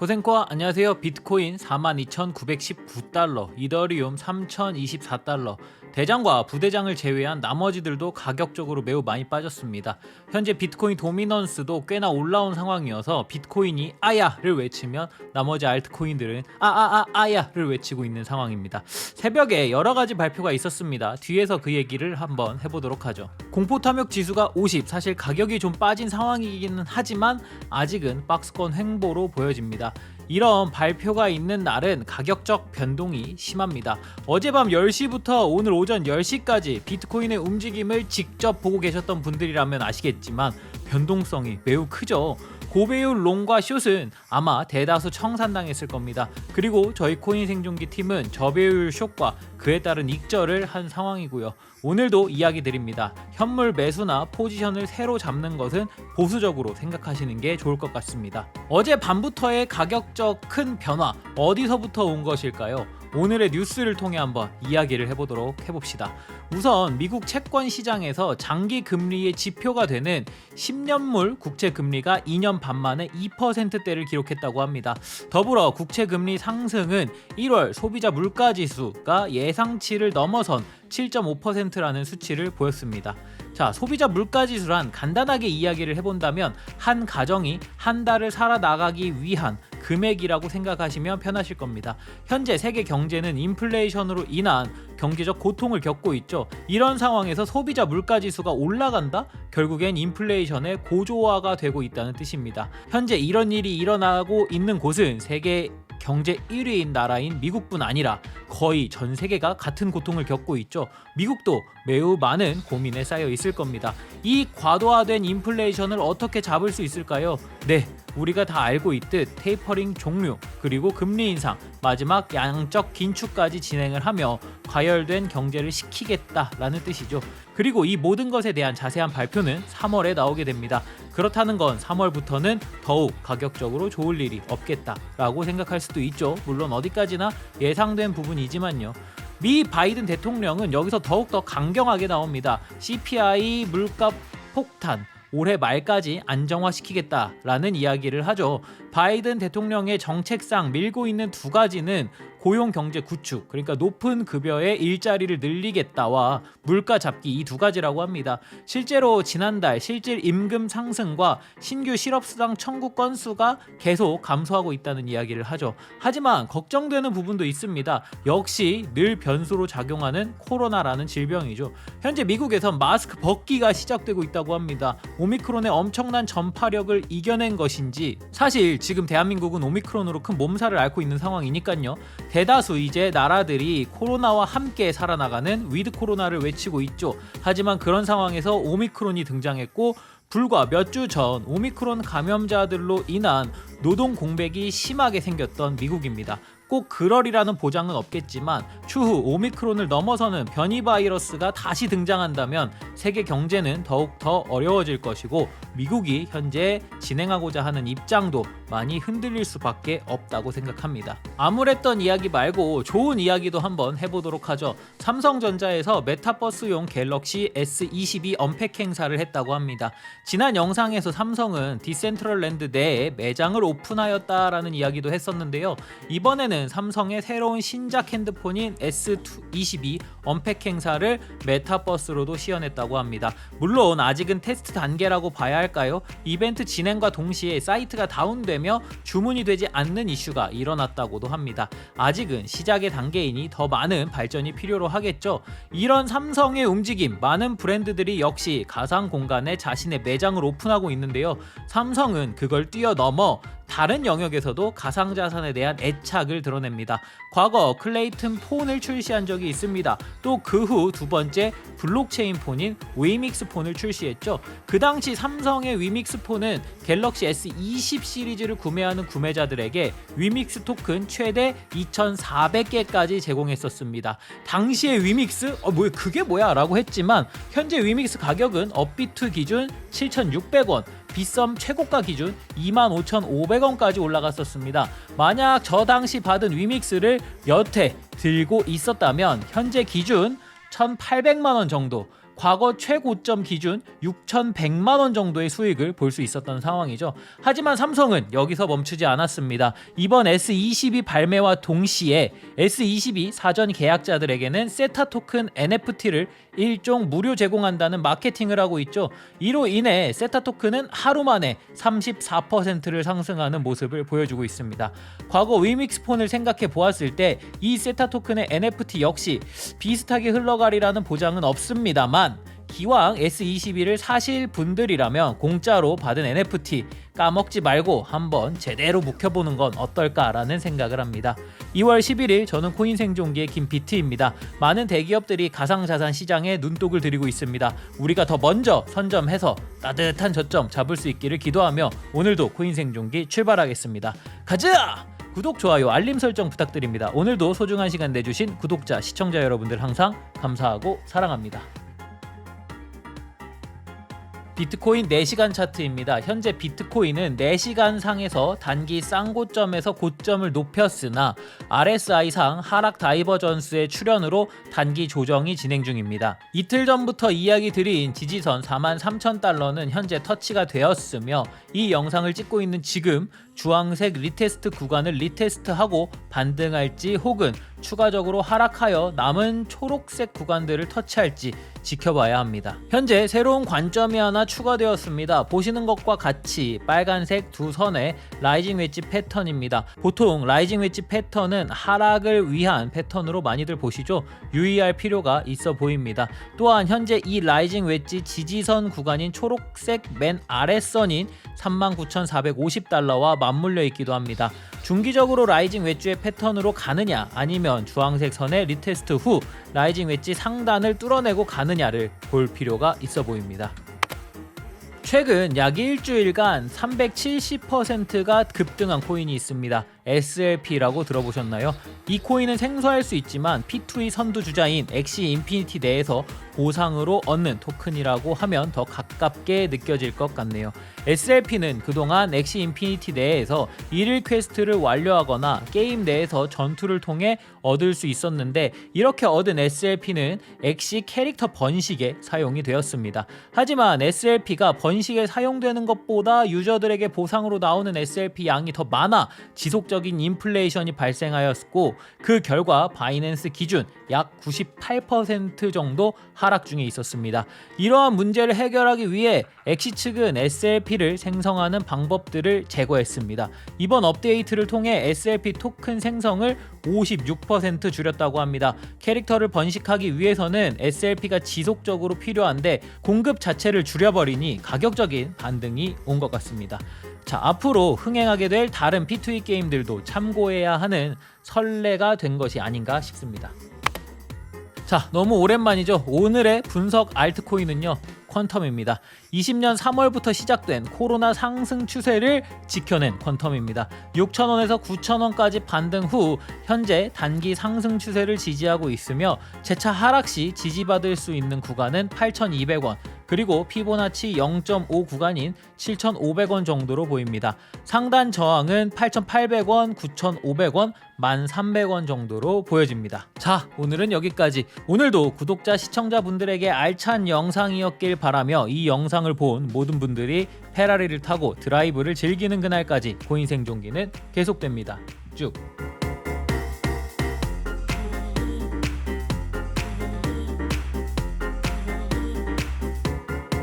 코센코아 안녕하세요. 비트코인 42,919달러, 이더리움 3,024달러, 대장과 부대장을 제외한 나머지들도 가격적으로 매우 많이 빠졌습니다. 현재 비트코인 도미넌스도 꽤나 올라온 상황이어서 비트코인이 아야를 외치면 나머지 알트코인들은 아야를 외치고 있는 상황입니다. 새벽에 여러가지 발표가 있었습니다. 뒤에서 그 얘기를 한번 해보도록 하죠. 공포탐욕 지수가 50, 사실 가격이 좀 빠진 상황이기는 하지만 아직은 박스권 횡보로 보여집니다. 이런 발표가 있는 날은 가격적 변동이 심합니다. 어젯밤 10시부터 오늘 오전 10시까지 비트코인의 움직임을 직접 보고 계셨던 분들이라면 아시겠지만 변동성이 매우 크죠. 고배율 롱과 숏은 아마 대다수 청산당했을 겁니다. 그리고 저희 코인 생존기 팀은 저배율 숏과 그에 따른 익절을 한 상황이고요. 오늘도 이야기 드립니다. 현물 매수나 포지션을 새로 잡는 것은 보수적으로 생각하시는 게 좋을 것 같습니다. 어제 밤부터의 가격적 큰 변화 어디서부터 온 것일까요? 오늘의 뉴스를 통해 한번 이야기를 해보도록 해봅시다. 우선 미국 채권 시장에서 장기 금리의 지표가 되는 10년물 국채 금리가 2년 반 만에 2%대를 기록했다고 합니다. 더불어 국채 금리 상승은 1월 소비자 물가지수가 예상치를 넘어선 7.5%라는 수치를 보였습니다. 자, 소비자 물가지수란 간단하게 이야기를 해본다면 한 가정이 한 달을 살아나가기 위한 금액이라고 생각하시면 편하실 겁니다. 현재 세계 경제는 인플레이션으로 인한 경제적 고통을 겪고 있죠. 이런 상황에서 소비자 물가지수가 올라간다? 결국엔 인플레이션의 고조화가 되고 있다는 뜻입니다. 현재 이런 일이 일어나고 있는 곳은 세계 경제 1위인 나라인 미국뿐 아니라 거의 전 세계가 같은 고통을 겪고 있죠. 미국도 매우 많은 고민에 쌓여 있을 겁니다. 이 과도화된 인플레이션을 어떻게 잡을 수 있을까요? 네, 우리가 다 알고 있듯 테이퍼링 종료, 그리고 금리 인상, 마지막 양적 긴축까지 진행을 하며 과열된 경제를 식히겠다라는 뜻이죠. 그리고 이 모든 것에 대한 자세한 발표는 3월에 나오게 됩니다. 그렇다는 건 3월부터는 더욱 가격적으로 좋을 일이 없겠다라고 생각할 수도 있죠. 물론 어디까지나 예상된 부분이지만요. 미 바이든 대통령은 여기서 더욱더 강경하게 나옵니다. CPI 물가 폭탄, 올해 말까지 안정화시키겠다라는 이야기를 하죠. 바이든 대통령의 정책상 밀고 있는 두 가지는 고용 경제 구축, 그러니까 높은 급여의 일자리를 늘리겠다와 물가 잡기, 이 두 가지라고 합니다. 실제로 지난달 실질 임금 상승과 신규 실업수당 청구 건수가 계속 감소하고 있다는 이야기를 하죠. 하지만 걱정되는 부분도 있습니다. 역시 늘 변수로 작용하는 코로나라는 질병이죠. 현재 미국에선 마스크 벗기가 시작되고 있다고 합니다. 오미크론의 엄청난 전파력을 이겨낸 것인지, 사실 지금 대한민국은 오미크론으로 큰 몸살을 앓고 있는 상황이니까요. 대다수 이제 나라들이 코로나와 함께 살아나가는 위드 코로나를 외치고 있죠. 하지만 그런 상황에서 오미크론이 등장했고, 불과 몇 주 전 오미크론 감염자들로 인한 노동 공백이 심하게 생겼던 미국입니다. 꼭 그러리라는 보장은 없겠지만 추후 오미크론을 넘어서는 변이 바이러스가 다시 등장한다면 세계 경제는 더욱 더 어려워질 것이고, 미국이 현재 진행하고자 하는 입장도 많이 흔들릴 수밖에 없다고 생각합니다. 암울했던 이야기 말고 좋은 이야기도 한번 해보도록 하죠. 삼성전자에서 메타버스용 갤럭시 S22 언팩 행사를 했다고 합니다. 지난 영상에서 삼성은 디센트럴랜드 내에 매장을 오픈하였다라는 이야기도 했었는데요. 이번에는 삼성의 새로운 신작 핸드폰인 S22 언팩 행사를 메타버스로도 시연했다고 합니다. 물론 아직은 테스트 단계라고 봐야 할까요? 이벤트 진행과 동시에 사이트가 다운되며 주문이 되지 않는 이슈가 일어났다고도 합니다. 아직은 시작의 단계이니 더 많은 발전이 필요로 하겠죠. 이런 삼성의 움직임, 많은 브랜드들이 역시 가상 공간에 자신의 매장을 오픈하고 있는데요. 삼성은 그걸 뛰어넘어 다른 영역에서도 가상자산에 대한 애착을 드러냅니다. 과거 클레이튼 폰을 출시한 적이 있습니다. 또 그 후 두 번째 블록체인 폰인 위믹스 폰을 출시했죠. 그 당시 삼성의 위믹스 폰은 갤럭시 S20 시리즈를 구매하는 구매자들에게 위믹스 토큰 최대 2,400개까지 제공했었습니다. 당시의 위믹스? 그게 뭐야? 라고 했지만 현재 위믹스 가격은 업비트 기준 7,600원, 빗썸 최고가 기준 25,500원까지 올라갔었습니다. 만약 저 당시 받은 위믹스를 여태 들고 있었다면 현재 기준 1,800만원 정도, 과거 최고점 기준 6,100만원 정도의 수익을 볼 수 있었던 상황이죠. 하지만 삼성은 여기서 멈추지 않았습니다. 이번 S22 발매와 동시에 S22 사전 계약자들에게는 세타 토큰 NFT를 일종 무료 제공한다는 마케팅을 하고 있죠. 이로 인해 세타 토큰은 하루 만에 34%를 상승하는 모습을 보여주고 있습니다. 과거 위믹스 폰을 생각해 보았을 때 이 세타 토큰의 NFT 역시 비슷하게 흘러가리라는 보장은 없습니다만, 기왕 S22를 사실 분들이라면 공짜로 받은 NFT 까먹지 말고 한번 제대로 묵혀보는 건 어떨까라는 생각을 합니다. 2월 11일 저는 코인 생존기의 김비트입니다. 많은 대기업들이 가상자산 시장에 눈독을 들이고 있습니다. 우리가 더 먼저 선점해서 따뜻한 저점 잡을 수 있기를 기도하며 오늘도 코인 생존기 출발하겠습니다. 가자! 구독, 좋아요, 알림 설정 부탁드립니다. 오늘도 소중한 시간 내주신 구독자, 시청자 여러분들 항상 감사하고 사랑합니다. 비트코인 4시간 차트입니다. 현재 비트코인은 4시간 상에서 단기 쌍고점에서 고점을 높였으나 RSI상 하락 다이버전스의 출현으로 단기 조정이 진행 중입니다. 이틀 전부터 이야기 드린 지지선 43,000달러는 현재 터치가 되었으며 이 영상을 찍고 있는 지금 주황색 리테스트 구간을 리테스트하고 반등할지 혹은 추가적으로 하락하여 남은 초록색 구간들을 터치할지 지켜봐야 합니다. 현재 새로운 관점이 하나 추가되었습니다. 보시는 것과 같이 빨간색 두 선의 라이징 웨지 패턴입니다. 보통 라이징 웨지 패턴은 하락을 위한 패턴으로 많이들 보시죠. 유의할 필요가 있어 보입니다. 또한 현재 이 라이징 웨지 지지선 구간인 초록색 맨 아래선인 39,450달러와 맞물려 있기도 합니다. 중기적으로 라이징 웨지의 패턴으로 가느냐 아니면 주황색 선의 리테스트 후 라이징 웨지 상단을 뚫어내고 가느냐를 볼 필요가 있어 보입니다. 최근 약 일주일간 370%가 급등한 코인이 있습니다. SLP라고 들어보셨나요? 이 코인은 생소할 수 있지만 P2E 선두주자인 엑시 인피니티 내에서 보상으로 얻는 토큰이라고 하면 더 가깝게 느껴질 것 같네요. SLP는 그동안 엑시 인피니티 내에서 일일 퀘스트를 완료하거나 게임 내에서 전투를 통해 얻을 수 있었는데, 이렇게 얻은 SLP는 엑시 캐릭터 번식에 사용이 되었습니다. 하지만 SLP가 번식에 사용되는 것보다 유저들에게 보상으로 나오는 SLP 양이 더 많아 지속적인 인플레이션이 발생하였고, 그 결과 바이낸스 기준 약 98% 정도 하락 중에 있었습니다. 이러한 문제를 해결하기 위해 엑시 측은 SLP를 생성하는 방법들을 제거했습니다. 이번 업데이트를 통해 SLP 토큰 생성을 56% 줄였다고 합니다. 캐릭터를 번식하기 위해서는 SLP가 지속적으로 필요한데 공급 자체를 줄여버리니 가격적인 반등이 온 것 같습니다. 자, 앞으로 흥행하게 될 다른 P2E 게임들도 참고해야 하는 선례가 된 것이 아닌가 싶습니다. 자, 너무 오랜만이죠. 오늘의 분석 알트코인은요, 퀀텀입니다. 20년 3월부터 시작된 코로나 상승 추세를 지켜낸 퀀텀입니다. 6,000원에서 9,000원까지 반등 후 현재 단기 상승 추세를 지지하고 있으며 재차 하락 시 지지받을 수 있는 구간은 8,200원, 그리고 피보나치 0.5 구간인 7,500원 정도로 보입니다. 상단 저항은 8,800원, 9,500원, 1,300원 정도로 보여집니다. 자, 오늘은 여기까지. 오늘도 구독자, 시청자분들에게 알찬 영상이었길 바라며 이 영상을 본 모든 분들이 페라리를 타고 드라이브를 즐기는 그날까지 코인 생존기는 계속됩니다. 쭉.